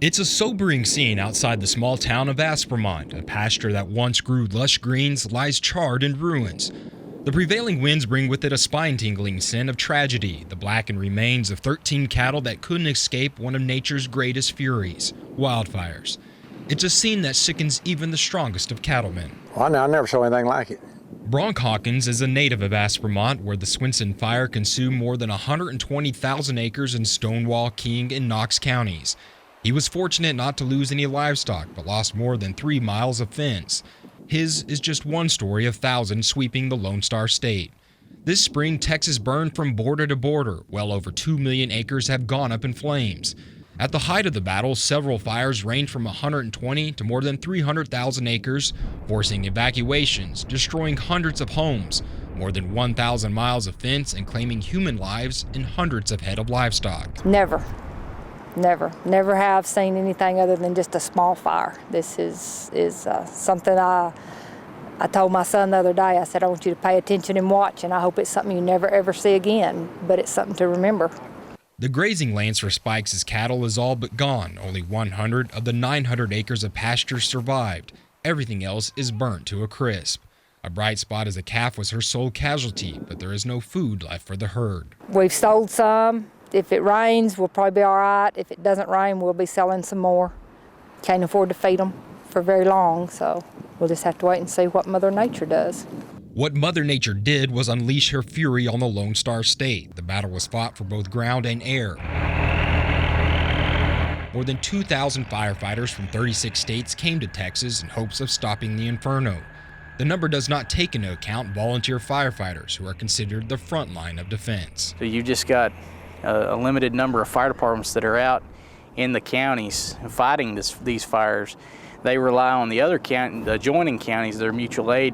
It's a sobering scene outside the small town of Aspermont. A pasture that once grew lush greens lies charred in ruins. The prevailing winds bring with it a spine-tingling scent of tragedy, the blackened remains of 13 cattle that couldn't escape one of nature's greatest furies, wildfires. It's a scene that sickens even the strongest of cattlemen. Well, I never saw anything like it. Bronk Hawkins is a native of Aspermont, where the Swinson fire consumed more than 120,000 acres in Stonewall, King, and Knox counties. He was fortunate not to lose any livestock, but lost more than 3 miles of fence. His is just one story of thousands sweeping the Lone Star State. This spring, Texas burned from border to border. Well over 2 million acres have gone up in flames. At the height of the battle, several fires ranged from 120 to more than 300,000 acres, forcing evacuations, destroying hundreds of homes, more than 1,000 miles of fence, and claiming human lives and hundreds of head of livestock. Never have seen anything other than just a small fire. This is something I told my son the other day. I said, I want you to pay attention and watch, and I hope it's something you never ever see again, but it's something to remember. The grazing lands for Spikes' cattle is all but gone. Only 100 of the 900 acres of pasture survived. Everything else is burnt to a crisp. A bright spot as a calf was her sole casualty, but there is no food left for the herd. We've sold some. If it rains, we'll probably be all right. If it doesn't rain, we'll be selling some more. Can't afford to feed them for very long, so we'll just have to wait and see what Mother Nature does. What Mother Nature did was unleash her fury on the Lone Star State. The battle was fought for both ground and air. More than 2,000 firefighters from 36 states came to Texas in hopes of stopping the inferno. The number does not take into account volunteer firefighters, who are considered the front line of defense. So you just got a limited number of fire departments that are out in the counties fighting these fires. They rely on the adjoining counties, their mutual aid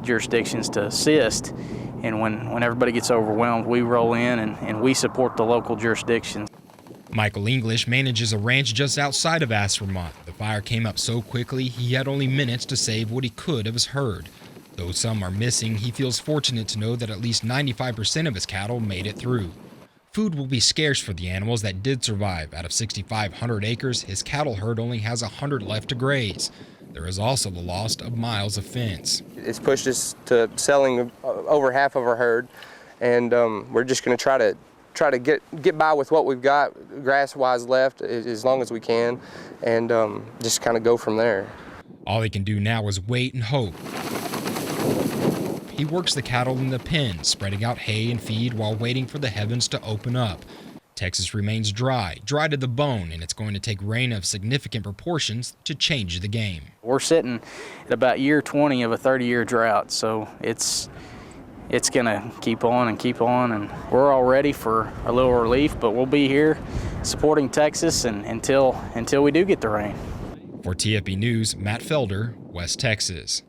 jurisdictions, to assist. And when everybody gets overwhelmed, we roll in and we support the local jurisdictions. Michael English manages a ranch just outside of Aspermont. The fire came up so quickly he had only minutes to save what he could of his herd. Though some are missing, he feels fortunate to know that at least 95% of his cattle made it through. Food will be scarce for the animals that did survive. Out of 6,500 acres, his cattle herd only has 100 left to graze. There is also the loss of miles of fence. It's pushed us to selling over half of our herd, and we're just going to try to get by with what we've got grass-wise left as long as we can, and just kind of go from there. All he can do now is wait and hope. He works the cattle in the pen, spreading out hay and feed while waiting for the heavens to open up. Texas remains dry to the bone, and it's going to take rain of significant proportions to change the game. We're sitting at about year 20 of a 30-year drought, so it's going to keep on, and we're all ready for a little relief, but we'll be here supporting Texas until we do get the rain. For TFB News, Matt Felder, West Texas.